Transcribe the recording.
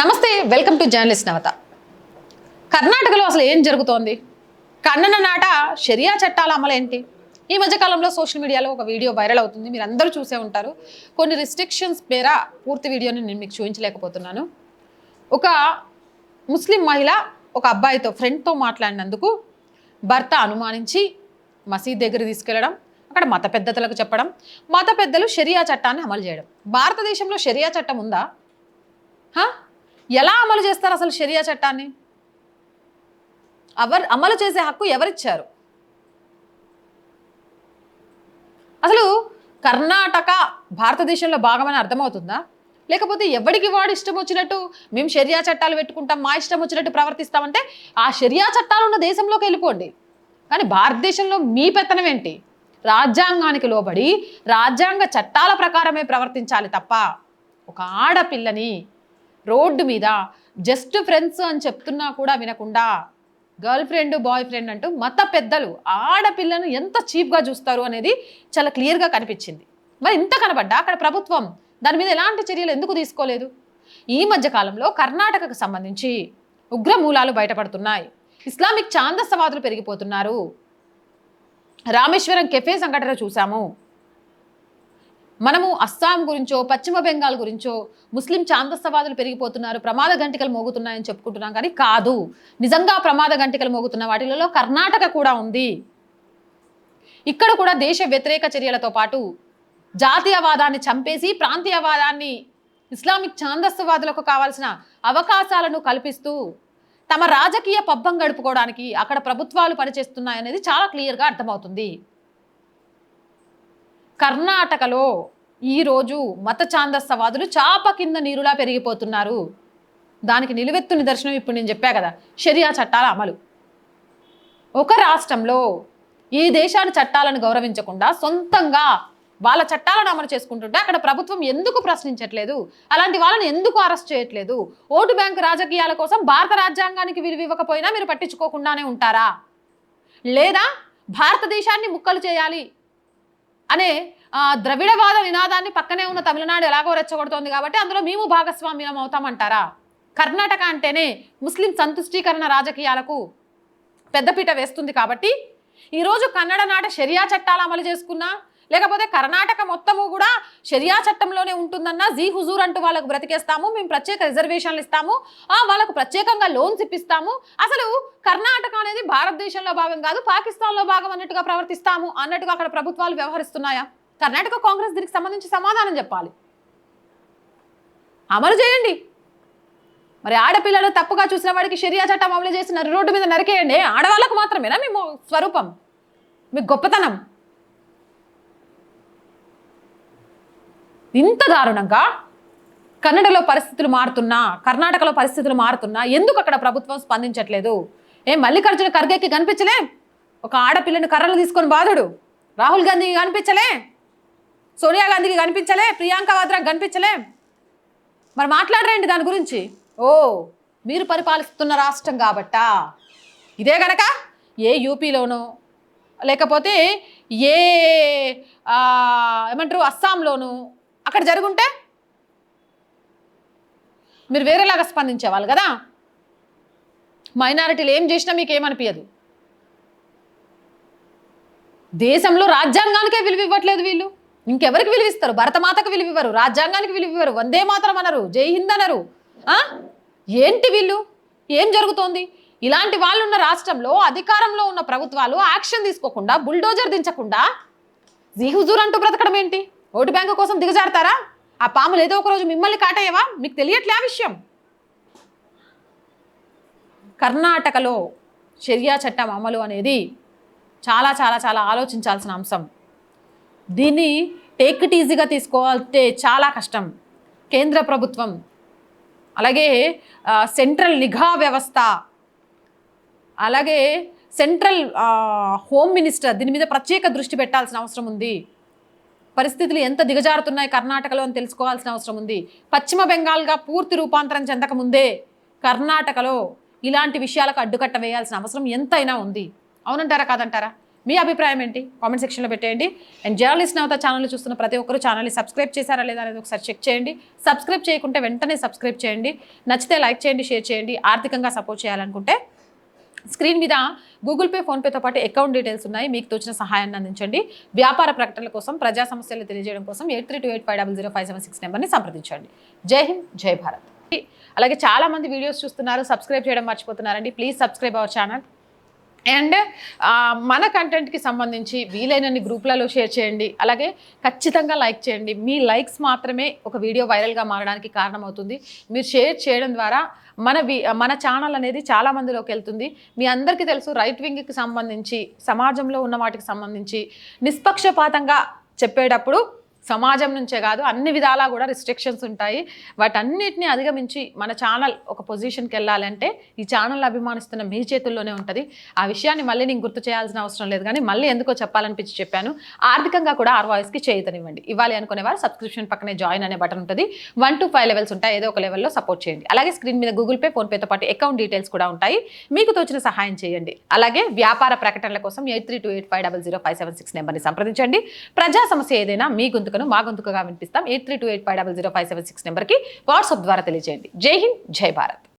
నమస్తే, welcome to journalist నవత. కర్ణాటకలో అసలు ఏం జరుగుతోంది? కన్నడ నాట షరియా చట్టాల అమలు ఏంటి? ఈ మధ్యకాలంలో సోషల్ మీడియాలో ఒక వీడియో వైరల్ అవుతుంది, మీరు అందరూ చూసే ఉంటారు. కొన్ని రిస్ట్రిక్షన్స్ పేర పూర్తి వీడియోని నేను మీకు చూపించలేకపోతున్నాను. ఒక ముస్లిం మహిళ ఒక అబ్బాయితో ఫ్రెండ్తో మాట్లాడినందుకు భర్త అనుమానించి మసీద్ దగ్గర తీసుకెళ్లడం, అక్కడ మత పెద్దలకు చెప్పడం, మత పెద్దలు షరియా చట్టాన్ని అమలు చేయడం. భారతదేశంలో షరియా చట్టం ఉందా? ఎలా అమలు చేస్తారు అసలు షరియా చట్టాన్ని? అమలు చేసే హక్కు ఎవరిచ్చారు? అసలు కర్ణాటక భారతదేశంలో భాగమని అర్థమవుతుందా? లేకపోతే ఎవరికి వాడు ఇష్టం వచ్చినట్టు మేము షరియా చట్టాలు పెట్టుకుంటాం, మా ఇష్టం వచ్చినట్టు ప్రవర్తిస్తామంటే ఆ షరియా చట్టాలు ఉన్న దేశంలోకి వెళ్ళిపోండి. కానీ భారతదేశంలో మీ పెత్తనం ఏంటి? రాజ్యాంగానికి లోబడి రాజ్యాంగ చట్టాల ప్రకారమే ప్రవర్తించాలి తప్ప ఒక ఆడపిల్లని రోడ్డు మీద జస్ట్ ఫ్రెండ్స్ అని చెప్తున్నా కూడా వినకుండా గర్ల్ ఫ్రెండ్ బాయ్ ఫ్రెండ్ అంటూ మత పెద్దలు ఆడపిల్లను ఎంత చీప్గా చూస్తారు అనేది చాలా క్లియర్గా కనిపించింది. మరి ఇంత కనబడ్డా అక్కడ ప్రభుత్వం దాని మీద ఎలాంటి చర్యలు ఎందుకు తీసుకోలేదు? ఈ మధ్యకాలంలో కర్ణాటకకు సంబంధించి ఉగ్రమూలాలు బయటపడుతున్నాయి. ఇస్లామిక్ ఛాందసవాదులు పెరిగిపోతున్నారు. రామేశ్వరం కెఫే సంఘటన చూసాము. మనము అస్సాం గురించో పశ్చిమ బెంగాల్ గురించో ముస్లిం ఛాందసవాదులు పెరిగిపోతున్నారు, ప్రమాద గంటికలు మోగుతున్నాయని చెప్పుకుంటున్నాం. కానీ కాదు, నిజంగా ప్రమాద గంటికలు మోగుతున్న వాటిలలో కర్ణాటక కూడా ఉంది. ఇక్కడ కూడా దేశ వ్యతిరేక చర్యలతో పాటు జాతీయవాదాన్ని చంపేసి ప్రాంతీయవాదాన్ని ఇస్లామిక్ ఛాందసవాదులకు కావాల్సిన అవకాశాలను కల్పిస్తూ తమ రాజకీయ పబ్బం గడుపుకోవడానికి అక్కడ ప్రభుత్వాలు పనిచేస్తున్నాయనేది చాలా క్లియర్గా అర్థమవుతుంది. కర్ణాటకలో ఈరోజు మత ఛాందసవాదులు చాప కింద నీరులా పెరిగిపోతున్నారు. దానికి నిలువెత్తు నిదర్శనం ఇప్పుడు నేను చెప్పా కదా, షరియా చట్టాల అమలు. ఒక రాష్ట్రంలో ఈ దేశాన్ని చట్టాలను గౌరవించకుండా సొంతంగా వాళ్ళ చట్టాలను అమలు చేసుకుంటుంటే అక్కడ ప్రభుత్వం ఎందుకు ప్రశ్నించట్లేదు? అలాంటి వాళ్ళని ఎందుకు అరెస్ట్ చేయట్లేదు? ఓటు బ్యాంకు రాజకీయాల కోసం భారత రాజ్యాంగానికి విలువ ఇవ్వకపోయినా మీరు పట్టించుకోకుండానే ఉంటారా? లేదా భారతదేశాన్ని ముక్కలు చేయాలి అనే ద్రవిడవాద నినాదాన్ని పక్కనే ఉన్న తమిళనాడు ఎలాగో రెచ్చగొడుతోంది కాబట్టి అందులో మేము భాగస్వామ్యం అవుతామంటారా? కర్ణాటక అంటేనే ముస్లిం సంతుష్టీకరణ రాజకీయాలకు పెద్దపీట వేస్తుంది కాబట్టి ఈరోజు కన్నడ నాట షరియా చట్టాలు అమలు చేసుకున్నా, లేకపోతే కర్ణాటక మొత్తము కూడా షరియా చట్టంలోనే ఉంటుందన్నా జీ హుజూర్ అంటూ వాళ్ళకు బ్రతికేస్తాము, మేము ప్రత్యేక రిజర్వేషన్లు ఇస్తాము, వాళ్ళకు ప్రత్యేకంగా లోన్స్ ఇప్పిస్తాము, అసలు కర్ణాటక అనేది భారతదేశంలో భాగం కాదు పాకిస్తాన్లో భాగం అన్నట్టుగా ప్రవర్తిస్తాము అన్నట్టుగా అక్కడ ప్రభుత్వాలు వ్యవహరిస్తున్నాయా? కర్ణాటక కాంగ్రెస్ దీనికి సంబంధించి సమాధానం చెప్పాలి. అమలు చేయండి. మరి ఆడపిల్లలు తప్పుగా చూసిన వాడికి షరియా చట్టం అమలు చేసిన రోడ్డు మీద నరికేయండి. ఆడవాళ్ళకు మాత్రమేనా మేము స్వరూపం, మీ గొప్పతనం? ఇంత దారుణంగా కన్నడలో పరిస్థితులు మారుతున్నా, కర్ణాటకలో పరిస్థితులు మారుతున్నా ఎందుకు అక్కడ ప్రభుత్వం స్పందించట్లేదు? మల్లికార్జున ఖర్గేకి కనిపించలే? ఒక ఆడపిల్లని కర్రలు తీసుకొని బాధుడు. రాహుల్ గాంధీకి కనిపించలే? సోనియా గాంధీకి కనిపించలే? ప్రియాంక వాద్రాకి కనిపించలే? మరి మాట్లాడరేంటి దాని గురించి? మీరు పరిపాలిస్తున్న రాష్ట్రం కాబట్టా. ఇదే గనక ఏ యూపీలోనో లేకపోతే ఏ ఏమంటారు అస్సాంలోనూ అక్కడ జరుగుంటే మీరు వేరేలాగా స్పందించేవాళ్ళు కదా. మైనారిటీలు ఏం చేసినా మీకు ఏమనిపించదు. దేశంలో రాజ్యాంగానికే విలువ ఇవ్వట్లేదు వీళ్ళు, ఇంకెవరికి విలువిస్తారు? భరతమాతకు విలువ ఇవ్వరు, రాజ్యాంగానికి విలువ ఇవ్వరు, వందే మాతరం అనరు, జై హింద్ అనరు. ఏంటి వీళ్ళు? ఏం జరుగుతోంది? ఇలాంటి వాళ్ళు ఉన్న రాష్ట్రంలో అధికారంలో ఉన్న ప్రభుత్వాలు యాక్షన్ తీసుకోకుండా, బుల్డోజర్ దించకుండా జీ హుజూర్ అంటూ బ్రతకడం ఏంటి? ఓటు బ్యాంకు కోసం దిగజారుతారా? ఆ పాములు ఏదో ఒకరోజు మిమ్మల్ని కాటేయవా? మీకు తెలియట్లే ఆ విషయం. కర్ణాటకలో షరియా చట్టం అమలు అనేది చాలా చాలా చాలా ఆలోచించాల్సిన అంశం. దీన్ని టేక్ ఇట్ ఈజీగా తీసుకోవాలంటే చాలా కష్టం. కేంద్ర ప్రభుత్వం అలాగే సెంట్రల్ నిఘా వ్యవస్థ అలాగే సెంట్రల్ హోమ్ మినిస్టర్ దీని మీద ప్రత్యేక దృష్టి పెట్టాల్సిన అవసరం ఉంది. పరిస్థితులు ఎంత దిగజారుతున్నాయి కర్ణాటకలో అని తెలుసుకోవాల్సిన అవసరం ఉంది. పశ్చిమ బెంగాల్గా పూర్తి రూపాంతరం చెందకముందే కర్ణాటకలో ఇలాంటి విషయాలకు అడ్డుకట్ట వేయాల్సిన అవసరం ఎంతైనా ఉంది. అవునంటారా కాదంటారా? మీ అభిప్రాయం ఏంటి కామెంట్ సెక్షన్లో పెట్టేయండి. అండ్ జర్నలిస్ట్ నవత ఛానల్ చూస్తున్న ప్రతి ఒక్కరు ఛానల్ని సబ్స్క్రైబ్ చేశారా లేదా అనేది ఒకసారి చెక్ చేయండి. సబ్స్క్రైబ్ చేయకుంటే వెంటనే సబ్స్క్రైబ్ చేయండి. నచ్చితే లైక్ చేయండి, షేర్ చేయండి. ఆర్థికంగా సపోర్ట్ చేయాలనుకుంటే స్క్రీన్ మీద గూగుల్ పే, ఫోన్పేతో పాటు అకౌంట్ డీటెయిల్స్ ఉన్నాయి. మీకు తోచిన సహాయాన్ని అందించండి. వ్యాపార ప్రకటనల కోసం, ప్రజా సమస్యలు తెలియజేయడం కోసం 8328500576 నెంబర్ని సంప్రదించండి. జై హింద్, జై భారత్. అలాగే చాలామంది వీడియోస్ చూస్తున్నారు, సబ్స్క్రైబ్ చేయడం మర్చిపోతున్నారండి. Please subscribe our channel. And మన కంటెంట్కి సంబంధించి వీలైనన్ని గ్రూప్లలో షేర్ చేయండి. అలాగే ఖచ్చితంగా లైక్ చేయండి. మీ లైక్స్ మాత్రమే ఒక వీడియో వైరల్గా మారడానికి కారణమవుతుంది. మీరు షేర్ చేయడం ద్వారా మన ఛానల్ అనేది చాలా మందిలోకి వెళ్తుంది. మీ అందరికీ తెలుసు, రైట్ వింగ్కి సంబంధించి, సమాజంలో ఉన్న వాటికి సంబంధించి నిష్పక్షపాతంగా చెప్పేటప్పుడు సమాజం నుంచే కాదు అన్ని విధాలా కూడా రిస్ట్రిక్షన్స్ ఉంటాయి. వాటన్నిటిని అధిగమించి మన ఛానల్ ఒక పొజిషన్కి వెళ్ళాలంటే ఈ ఛానల్ అభిమానిస్తున్న మీ చేతుల్లోనే ఉంటుంది. ఆ విషయాన్ని మళ్ళీ నేను గుర్తు చేయాల్సిన అవసరం లేదు, కానీ మళ్ళీ ఎందుకో చెప్పాలనిపించి చెప్పాను. ఆర్థికంగా కూడా ఆర్ వాయిస్కి చేయుతనివ్వండి. ఇవ్వాలి అనుకునేవారు సబ్స్క్రిప్షన్ పక్కనే జాయిన్ అనే బటన్ ఉంటుంది. 1 to 5 లెవెల్స్ ఉంటాయి. ఏదో ఒక లెవెల్లో సపోర్ట్ చేయండి. అలాగే స్క్రీన్ మీద గూగుల్ పే, ఫోన్పేతో పాటు అకౌంట్ డీటెయిల్స్ కూడా ఉంటాయి. మీకు తోచిన సహాయం చేయండి. అలాగే వ్యాపార ప్రకటనల కోసం 8328500576 నెంబర్ని సంప్రదించండి. ప్రజా సమస్య ఏదైనా మీ గొంతుకను మా గొంతుకగా వినిపిస్తాం. 8328500576 నెంబర్కి వాట్సాప్ ద్వారా తెలియజేయండి. జై హింద్, జై భారత్.